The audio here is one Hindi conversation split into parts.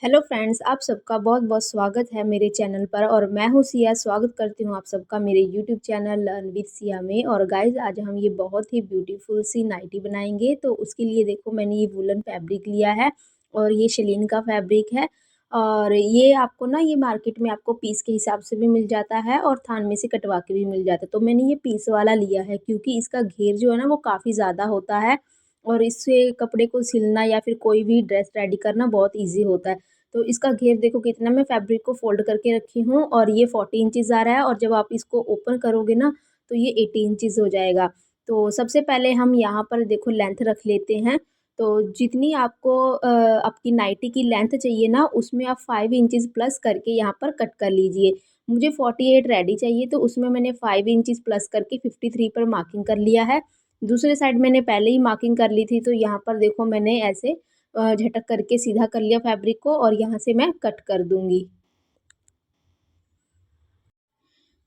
हेलो फ्रेंड्स, आप सबका बहुत-बहुत स्वागत है मेरे चैनल पर और मैं हूँ सिया। स्वागत करती हूँ आप सबका मेरे YouTube channel learn with Siya में। और गाइस, आज हम ये बहुत ही ब्यूटीफुल सी नाइटी बनाएंगे। तो उसके लिए देखो, मैंने ये वूलन फैब्रिक लिया है और ये शेलीन का फैब्रिक है। और ये आपको ना, ये मार्केट में आपको पीस के हिसाब से भी मिल जाता है और थान में से कटवा के भी मिल जाता है। तो मैंने ये पीस वाला लिया है क्योंकि इसका घेर जो है ना, वो काफ़ी ज़्यादा होता है और इससे कपड़े को सिलना या फिर कोई भी ड्रेस रेडी करना बहुत ईज़ी होता है। तो इसका घेर देखो कितना, मैं फैब्रिक को फ़ोल्ड करके रखी हूँ और ये 40 इंचेज़ आ रहा है और जब आप इसको ओपन करोगे ना, तो ये 80 इंचेज़ हो जाएगा। तो सबसे पहले हम यहाँ पर देखो लेंथ रख लेते हैं। तो जितनी आपको आपकी नाइटी की लेंथ चाहिए ना, उसमें आप 5 इंचेज़ प्लस करके यहाँ पर कट कर लीजिए। मुझे 48 रेडी चाहिए, तो उसमें मैंने 5 इंचेज़ प्लस करके 53 पर मार्किंग कर लिया है। दूसरे साइड मैंने पहले ही मार्किंग कर ली थी, तो यहाँ पर देखो मैंने ऐसे झटक करके सीधा कर लिया फैब्रिक को और यहाँ से मैं कट कर दूँगी।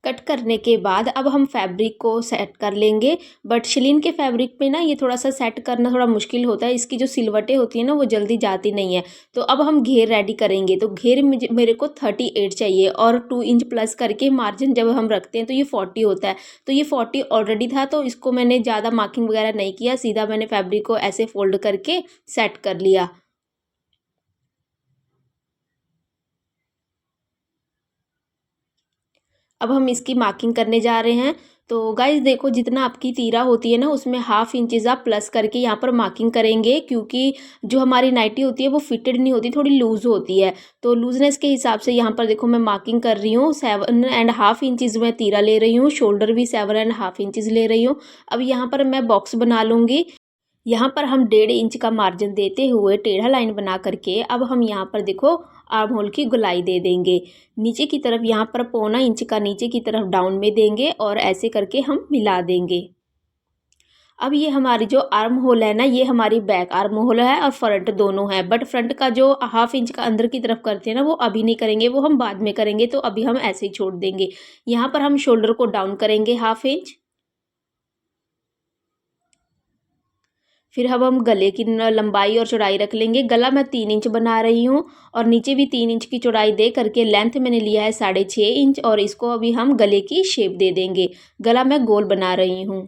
कट करने के बाद अब हम फैब्रिक को सेट कर लेंगे। बट शिलीन के फैब्रिक पे ना, ये थोड़ा-सा सेट करना थोड़ा मुश्किल होता है। इसकी जो सिलवटें होती हैं ना, वो जल्दी जाती नहीं है। तो अब हम घेर रेडी करेंगे। तो घेर मेरे को 38 चाहिए और 2 इंच प्लस करके मार्जिन जब हम रखते हैं तो ये 40 होता है। तो ये 40 ऑलरेडी था, तो इसको मैंने ज़्यादा मार्किंग वगैरह नहीं किया। सीधा मैंने फैब्रिक को ऐसे फ़ोल्ड करके सेट कर लिया। अब हम इसकी मार्किंग करने जा रहे हैं। तो गाइस देखो, जितना आपकी तीरा होती है ना, उसमें हाफ इंचेस आप प्लस करके यहाँ पर मार्किंग करेंगे, क्योंकि जो हमारी नाइटी होती है वो फिटेड नहीं होती, थोड़ी लूज़ होती है। तो लूजनेस के हिसाब से यहाँ पर देखो मैं मार्किंग कर रही हूँ। 7.5 इंचेस मैं तीरा ले रही हूँ, शोल्डर भी 7.5 इंचेस ले रही हूँ। अब यहाँ पर मैं बॉक्स बना लूँगी। यहाँ पर हम 1.5 इंच का मार्जिन देते हुए टेढ़ा लाइन बना करके अब हम यहाँ पर देखो आर्म होल की गोलाई दे देंगे। नीचे की तरफ यहाँ पर 0.25 इंच का नीचे की तरफ डाउन में देंगे और ऐसे करके हम मिला देंगे। अब ये हमारी जो आर्म होल है ना, ये हमारी बैक आर्म होल है और फ्रंट दोनों है। बट फ्रंट का जो हाफ इंच का अंदर की तरफ करते हैं ना, वो अभी नहीं करेंगे, वो हम बाद में करेंगे। तो अभी हम ऐसे ही छोड़ देंगे। यहाँ पर हम शोल्डर को डाउन करेंगे हाफ इंच। फिर अब हम गले की लंबाई और चौड़ाई रख लेंगे। गला मैं 3 इंच बना रही हूँ और नीचे भी 3 इंच की चौड़ाई दे करके लेंथ मैंने लिया है 6.5 इंच और इसको अभी हम गले की शेप दे देंगे। गला मैं गोल बना रही हूँ।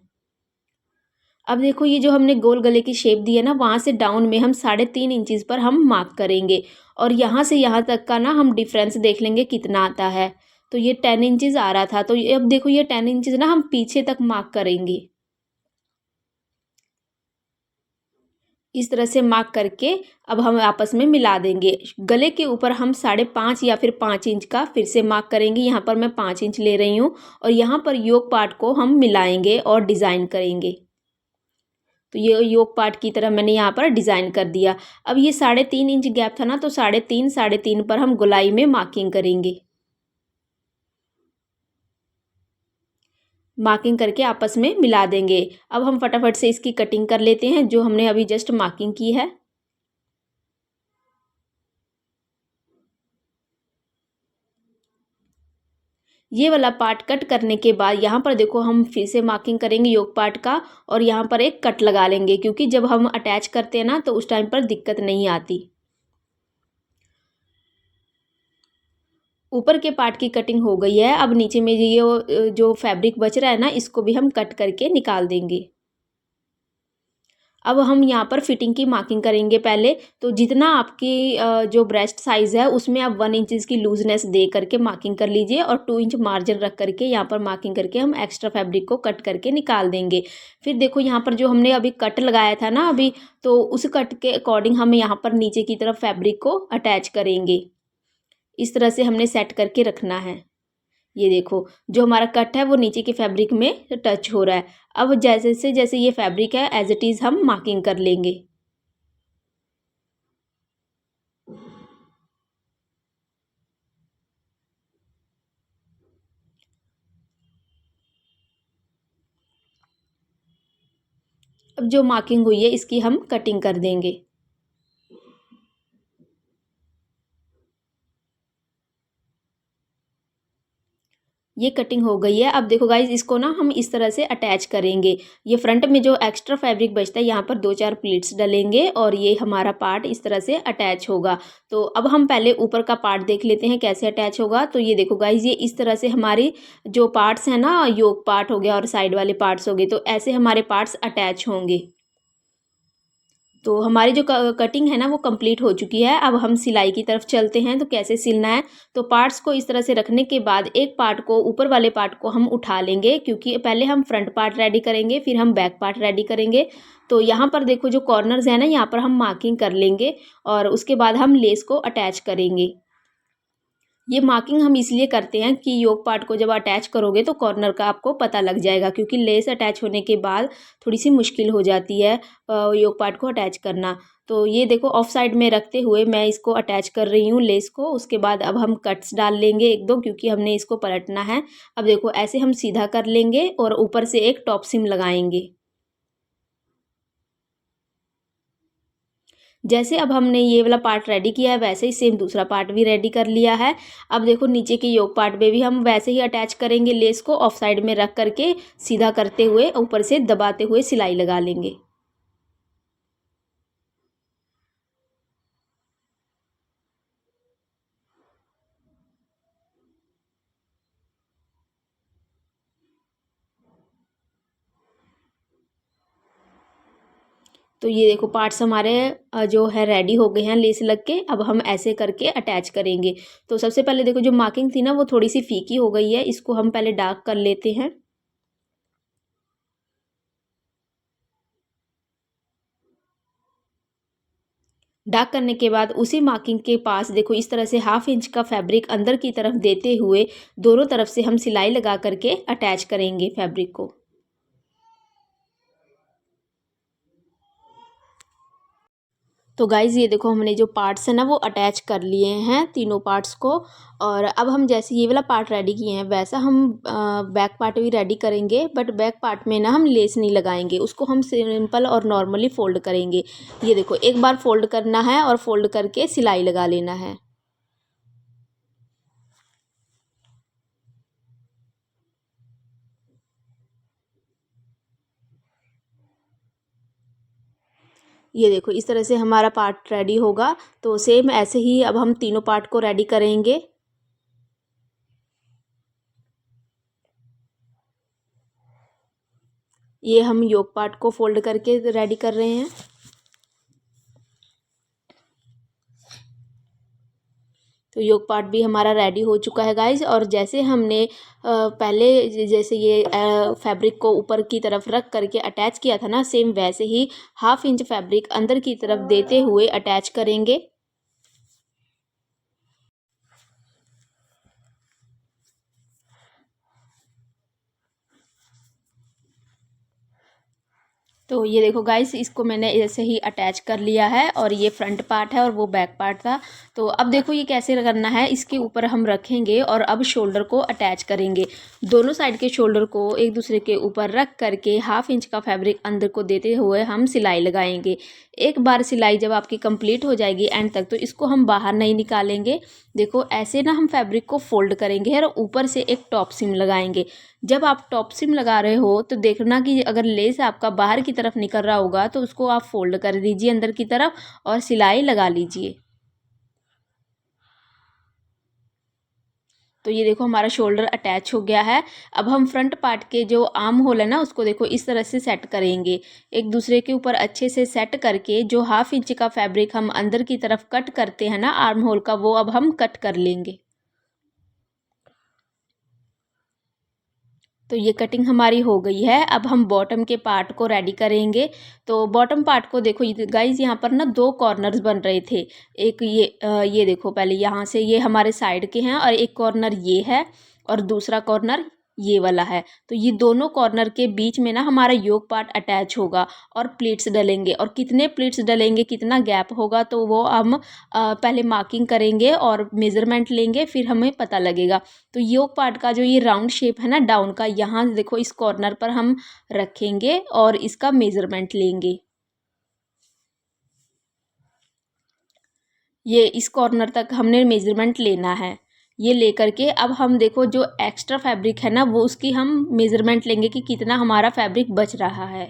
अब देखो, ये जो हमने गोल गले की शेप दी है ना, वहाँ से डाउन में हम 3.5 इंचज़ पर हम मार्क करेंगे और यहाँ से यहाँ तक का ना हम डिफरेंस देख लेंगे कितना आता है। तो ये 10 इंचज़ आ रहा था, तो ये अब देखो, ये 10 इंचज़ ना हम पीछे तक मार्क करेंगे। इस तरह से मार्क करके अब हम आपस में मिला देंगे। गले के ऊपर हम 5.5 या फिर 5 इंच का फिर से मार्क करेंगे। यहाँ पर मैं 5 इंच ले रही हूँ और यहाँ पर योक पार्ट को हम मिलाएंगे और डिज़ाइन करेंगे। तो ये योक पार्ट की तरह मैंने यहाँ पर डिज़ाइन कर दिया। अब ये 3.5 इंच गैप था ना, तो 3.5 पर हम गोलाई में मार्किंग करेंगे। मार्किंग करके आपस में मिला देंगे। अब हम फटाफट से इसकी कटिंग कर लेते हैं, जो हमने अभी जस्ट मार्किंग की है। ये वाला पार्ट कट करने के बाद यहाँ पर देखो, हम फिर से मार्किंग करेंगे योक पार्ट का और यहाँ पर एक कट लगा लेंगे, क्योंकि जब हम अटैच करते हैं ना, तो उस टाइम पर दिक्कत नहीं आती। ऊपर के पार्ट की कटिंग हो गई है। अब नीचे में ये जो फैब्रिक बच रहा है ना, इसको भी हम कट करके निकाल देंगे। अब हम यहाँ पर फिटिंग की मार्किंग करेंगे पहले। तो जितना आपकी जो ब्रेस्ट साइज़ है, उसमें आप 1 इंच की लूजनेस दे करके मार्किंग कर लीजिए और 2 इंच मार्जिन रख करके यहाँ पर मार्किंग करके हम एक्स्ट्रा फैब्रिक को कट करके निकाल देंगे। फिर देखो, यहाँ पर जो हमने अभी कट लगाया था ना अभी, तो उस कट के अकॉर्डिंग हम यहाँ पर नीचे की तरफ फैब्रिक को अटैच करेंगे। इस तरह से हमने सेट करके रखना है। ये देखो, जो हमारा कट है वो नीचे के फैब्रिक में टच हो रहा है। अब जैसे ये फैब्रिक है, एज इट इज़ हम मार्किंग कर लेंगे। अब जो मार्किंग हुई है, इसकी हम कटिंग कर देंगे। ये कटिंग हो गई है। अब देखो गाइज़, इसको ना हम इस तरह से अटैच करेंगे। ये फ्रंट में जो एक्स्ट्रा फैब्रिक बचता है यहाँ पर 2-4 प्लीट्स डलेंगे और ये हमारा पार्ट इस तरह से अटैच होगा। तो अब हम पहले ऊपर का पार्ट देख लेते हैं कैसे अटैच होगा। तो ये देखो गाइज़, ये इस तरह से हमारी जो पार्ट्स हैं ना, योक पार्ट हो गया और साइड वाले पार्ट्स हो गए, तो ऐसे हमारे पार्ट्स अटैच होंगे। तो हमारी जो कटिंग है ना वो कंप्लीट हो चुकी है। अब हम सिलाई की तरफ चलते हैं। तो कैसे सिलना है, तो पार्ट्स को इस तरह से रखने के बाद एक पार्ट को, ऊपर वाले पार्ट को हम उठा लेंगे, क्योंकि पहले हम फ्रंट पार्ट रेडी करेंगे फिर हम बैक पार्ट रेडी करेंगे। तो यहाँ पर देखो जो कॉर्नर्स है ना, यहाँ पर हम मार्किंग कर लेंगे और उसके बाद हम लेस को अटैच करेंगे। ये मार्किंग हम इसलिए करते हैं कि योक पार्ट को जब अटैच करोगे तो कॉर्नर का आपको पता लग जाएगा, क्योंकि लेस अटैच होने के बाद थोड़ी सी मुश्किल हो जाती है योक पार्ट को अटैच करना। तो ये देखो ऑफ साइड में रखते हुए मैं इसको अटैच कर रही हूँ लेस को। उसके बाद अब हम कट्स डाल लेंगे एक दो, क्योंकि हमने इसको पलटना है। अब देखो ऐसे हम सीधा कर लेंगे और ऊपर से एक टॉप सिम लगाएंगे। जैसे अब हमने ये वाला पार्ट रेडी किया है वैसे ही सेम दूसरा पार्ट भी रेडी कर लिया है। अब देखो नीचे के योक पार्ट पे भी हम वैसे ही अटैच करेंगे लेस को, ऑफ साइड में रख करके सीधा करते हुए ऊपर से दबाते हुए सिलाई लगा लेंगे। तो ये देखो पार्ट्स हमारे जो है रेडी हो गए हैं लेस लग के। अब हम ऐसे करके अटैच करेंगे। तो सबसे पहले देखो जो मार्किंग थी ना वो थोड़ी सी फीकी हो गई है, इसको हम पहले डार्क कर लेते हैं। डार्क करने के बाद उसी मार्किंग के पास देखो इस तरह से 1/2 इंच का फैब्रिक अंदर की तरफ देते हुए दोनों तरफ से हम सिलाई लगा करके अटैच करेंगे फैब्रिक को। तो गाइज़ ये देखो हमने जो पार्ट्स हैं ना वो अटैच कर लिए हैं तीनों पार्ट्स को। और अब हम जैसे ये वाला पार्ट रेडी किए हैं वैसा हम बैक पार्ट भी रेडी करेंगे, बट बैक पार्ट में ना हम लेस नहीं लगाएंगे, उसको हम सिंपल और नॉर्मली फ़ोल्ड करेंगे। ये देखो एक बार फ़ोल्ड करना है और फ़ोल्ड करके सिलाई लगा लेना है। ये देखो इस तरह से हमारा पार्ट रेडी होगा। तो सेम ऐसे ही अब हम तीनों पार्ट को रेडी करेंगे। ये हम योक पार्ट को फोल्ड करके रेडी कर रहे हैं। तो योक पार्ट भी हमारा रेडी हो चुका है गाइज। और जैसे हमने पहले जैसे ये फैब्रिक को ऊपर की तरफ रख करके अटैच किया था ना, सेम वैसे ही 1/2 इंच फैब्रिक अंदर की तरफ देते हुए अटैच करेंगे। तो ये देखो गाइस, इसको मैंने ऐसे ही अटैच कर लिया है और ये फ्रंट पार्ट है और वो बैक पार्ट था। तो अब देखो ये कैसे करना है, इसके ऊपर हम रखेंगे और अब शोल्डर को अटैच करेंगे। दोनों साइड के शोल्डर को एक दूसरे के ऊपर रख करके 1/2 इंच का फैब्रिक अंदर को देते हुए हम सिलाई लगाएंगे। एक बार सिलाई जब आपकी कंप्लीट हो जाएगी एंड तक, तो इसको हम बाहर नहीं निकालेंगे। देखो ऐसे ना हम फैब्रिक को फोल्ड करेंगे और ऊपर से एक टॉप सिम लगाएंगे। जब आप टॉप सिम लगा रहे हो तो देखना कि अगर लेस आपका बाहर की तरफ निकल रहा होगा तो उसको आप फोल्ड कर दीजिए अंदर की तरफ और सिलाई लगा लीजिए। तो ये देखो हमारा शोल्डर अटैच हो गया है। अब हम फ्रंट पार्ट के जो आर्म होल है ना उसको देखो इस तरह से सेट करेंगे, एक दूसरे के ऊपर अच्छे से सेट करके जो 1/2 इंच का फैब्रिक हम अंदर की तरफ कट करते हैं ना आर्म होल का, वो अब हम कट कर लेंगे। तो ये कटिंग हमारी हो गई है। अब हम बॉटम के पार्ट को रेडी करेंगे। तो बॉटम पार्ट को देखो गाइज, यहाँ पर ना दो कॉर्नर्स बन रहे थे। एक ये देखो, पहले यहाँ से ये हमारे साइड के हैं और एक कॉर्नर ये है और दूसरा कॉर्नर ये वाला है। तो ये दोनों कॉर्नर के बीच में ना हमारा योक पार्ट अटैच होगा और प्लीट्स डलेंगे। और कितने प्लीट्स डलेंगे, कितना गैप होगा, तो वो हम पहले मार्किंग करेंगे और मेज़रमेंट लेंगे, फिर हमें पता लगेगा। तो योक पार्ट का जो ये राउंड शेप है ना डाउन का, यहाँ देखो इस कॉर्नर पर हम रखेंगे और इसका मेज़रमेंट लेंगे। ये इस कॉर्नर तक हमने मेज़रमेंट लेना है। ये लेकर के अब हम देखो जो एक्स्ट्रा फैब्रिक है ना वो उसकी हम मेज़रमेंट लेंगे कि कितना हमारा फैब्रिक बच रहा है।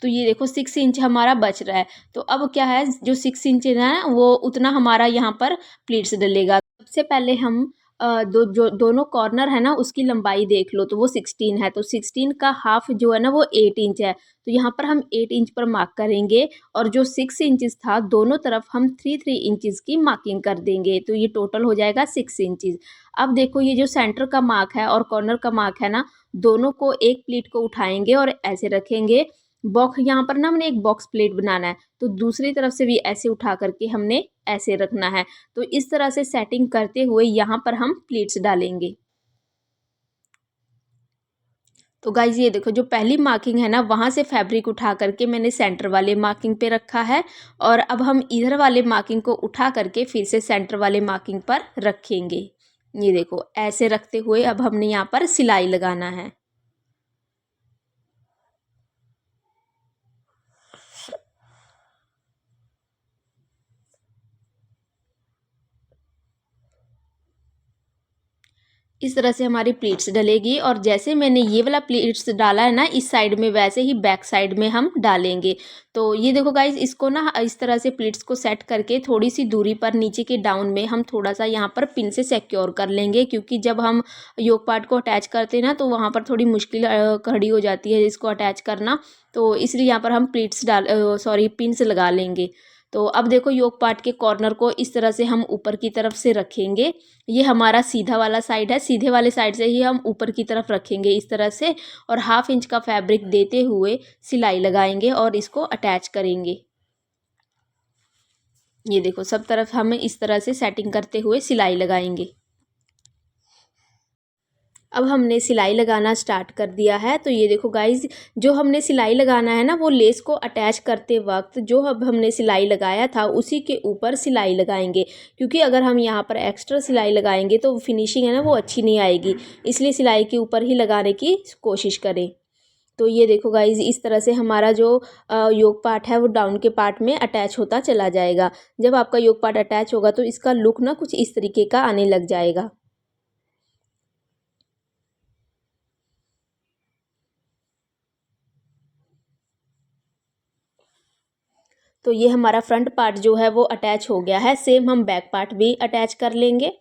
तो ये देखो 6 इंच हमारा बच रहा है। तो अब क्या है, जो 6 इंच है ना वो उतना हमारा यहाँ पर प्लीट्स डलेगा। सबसे पहले हम दोनों कॉर्नर है ना उसकी लंबाई देख लो, तो वो 16 है, तो 16 का हाफ जो है ना वो 8 इंच है। तो यहाँ पर हम 8 इंच पर मार्क करेंगे और जो 6 इंचेस था दोनों तरफ हम 3 इंचेस की मार्किंग कर देंगे, तो ये टोटल हो जाएगा 6 इंचेस। अब देखो ये जो सेंटर का मार्क है और कॉर्नर का मार्क है ना, दोनों को एक प्लीट को उठाएंगे और ऐसे रखेंगे। बॉक्स यहाँ पर ना हमने एक बॉक्स प्लेट बनाना है, तो दूसरी तरफ से भी ऐसे उठा करके हमने ऐसे रखना है। तो इस तरह से सेटिंग करते हुए यहाँ पर हम प्लीट्स डालेंगे। तो गाइज ये देखो जो पहली मार्किंग है ना वहाँ से फैब्रिक उठा करके मैंने सेंटर वाले मार्किंग पे रखा है, और अब हम इधर वाले मार्किंग को उठा करके फिर से सेंटर वाले मार्किंग पर रखेंगे। ये देखो ऐसे रखते हुए अब हमने यहाँ पर सिलाई लगाना है। इस तरह से हमारी प्लीट्स डलेगी, और जैसे मैंने ये वाला प्लीट्स डाला है ना इस साइड में, वैसे ही बैक साइड में हम डालेंगे। तो ये देखो गाइज इसको ना इस तरह से प्लीट्स को सेट करके थोड़ी सी दूरी पर नीचे के डाउन में हम थोड़ा सा यहाँ पर पिन से सिक्योर कर लेंगे, क्योंकि जब हम योक पार्ट को अटैच करते हैं ना तो वहाँ पर थोड़ी मुश्किल खड़ी हो जाती है इसको अटैच करना। तो इसलिए यहाँ पर हम प्लीट्स पिन्स लगा लेंगे। तो अब देखो योक पार्ट के कॉर्नर को इस तरह से हम ऊपर की तरफ से रखेंगे। ये हमारा सीधा वाला साइड है, सीधे वाले साइड से ही हम ऊपर की तरफ रखेंगे इस तरह से, और 1/2 इंच का फैब्रिक देते हुए सिलाई लगाएंगे और इसको अटैच करेंगे। ये देखो सब तरफ हम इस तरह से सेटिंग करते हुए सिलाई लगाएंगे। अब हमने सिलाई लगाना स्टार्ट कर दिया है। तो ये देखो गाइज जो हमने सिलाई लगाना है ना वो लेस को अटैच करते वक्त जो अब हमने सिलाई लगाया था उसी के ऊपर सिलाई लगाएंगे, क्योंकि अगर हम यहाँ पर एक्स्ट्रा सिलाई लगाएंगे तो फिनिशिंग है ना वो अच्छी नहीं आएगी, इसलिए सिलाई के ऊपर ही लगाने की कोशिश करें। तो ये देखो गाइज इस तरह से हमारा जो योक पार्ट है वो डाउन के पार्ट में अटैच होता चला जाएगा। जब आपका योक पार्ट अटैच होगा तो इसका लुक ना कुछ इस तरीके का आने लग जाएगा। तो ये हमारा फ्रंट पार्ट जो है वो अटैच हो गया है। सेम हम बैक पार्ट भी अटैच कर लेंगे।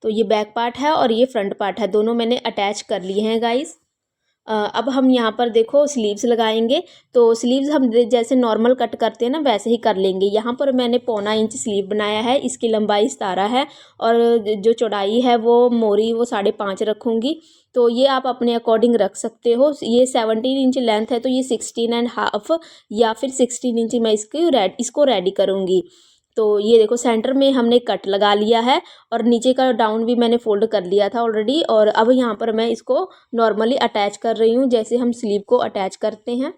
तो ये बैक पार्ट है और ये फ्रंट पार्ट है, दोनों मैंने अटैच कर लिए हैं गाइस। अब हम यहाँ पर देखो स्लीव्स लगाएंगे। तो स्लीव्स हम जैसे नॉर्मल कट करते हैं ना वैसे ही कर लेंगे। यहाँ पर मैंने 1/4 इंच स्लीव बनाया है, इसकी लंबाई 17 है और जो चौड़ाई है वो मोरी वो 5.5 रखूँगी। तो ये आप अपने अकॉर्डिंग रख सकते हो। ये 17 इंच लेंथ है तो ये 16.5 या फिर 16 इंच मैं इसको रेडी करूँगी। तो ये देखो सेंटर में हमने कट लगा लिया है और नीचे का डाउन भी मैंने फोल्ड कर लिया था ऑलरेडी, और अब यहाँ पर मैं इसको नॉर्मली अटैच कर रही हूँ जैसे हम स्लीव को अटैच करते हैं।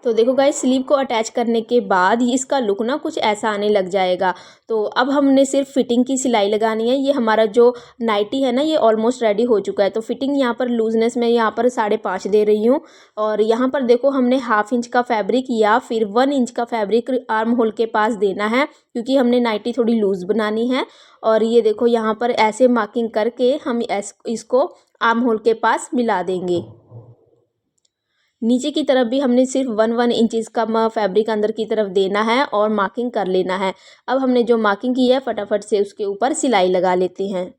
तो देखो गाइस स्लीव को अटैच करने के बाद ही इसका लुक ना कुछ ऐसा आने लग जाएगा। तो अब हमने सिर्फ फिटिंग की सिलाई लगानी है। ये हमारा जो नाइटी है ना ये ऑलमोस्ट रेडी हो चुका है। तो फिटिंग यहाँ पर लूजनेस में यहाँ पर 5.5 दे रही हूँ, और यहाँ पर देखो हमने 1/2 इंच का फैब्रिक या फिर 1 इंच का फैब्रिक आर्म होल के पास देना है, क्योंकि हमने नाइटी थोड़ी लूज बनानी है। और ये देखो यहाँ पर ऐसे मार्किंग करके हम इसको आर्म होल के पास मिला देंगे। नीचे की तरफ भी हमने सिर्फ 1 इंच का फैब्रिक अंदर की तरफ देना है और मार्किंग कर लेना है। अब हमने जो मार्किंग की है फटाफट से उसके ऊपर सिलाई लगा लेते हैं।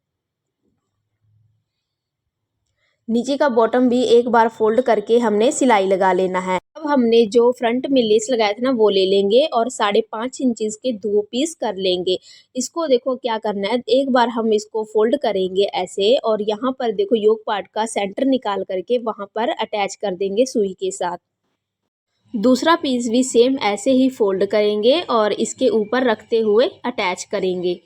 नीचे का बॉटम भी एक बार फोल्ड करके हमने सिलाई लगा लेना है। अब हमने जो फ्रंट में लेस लगाया था ना वो ले लेंगे और 5.5 इंच के 2 पीस कर लेंगे। इसको देखो क्या करना है, एक बार हम इसको फोल्ड करेंगे ऐसे, और यहाँ पर देखो योक पार्ट का सेंटर निकाल करके वहाँ पर अटैच कर देंगे सुई के साथ। दूसरा पीस भी सेम ऐसे ही फोल्ड करेंगे और इसके ऊपर रखते हुए अटैच करेंगे।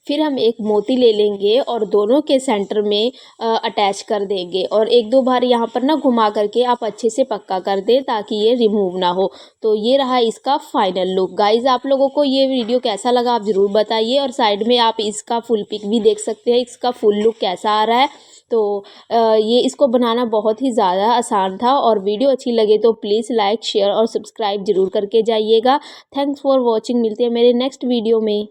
फिर हम एक मोती ले लेंगे और दोनों के सेंटर में अटैच कर देंगे और एक दो बार यहाँ पर ना घुमा करके आप अच्छे से पक्का कर दें ताकि ये रिमूव ना हो। तो ये रहा इसका फाइनल लुक। गाइज़ आप लोगों को ये वीडियो कैसा लगा आप ज़रूर बताइए और साइड में आप इसका फुल पिक भी देख सकते हैं, इसका फुल लुक कैसा आ रहा है। तो ये इसको बनाना बहुत ही ज़्यादा आसान था और वीडियो अच्छी लगे तो प्लीज़ लाइक शेयर और सब्सक्राइब ज़रूर करके जाइएगा। Thanks for watching. मिलते हैं मेरे नेक्स्ट वीडियो में।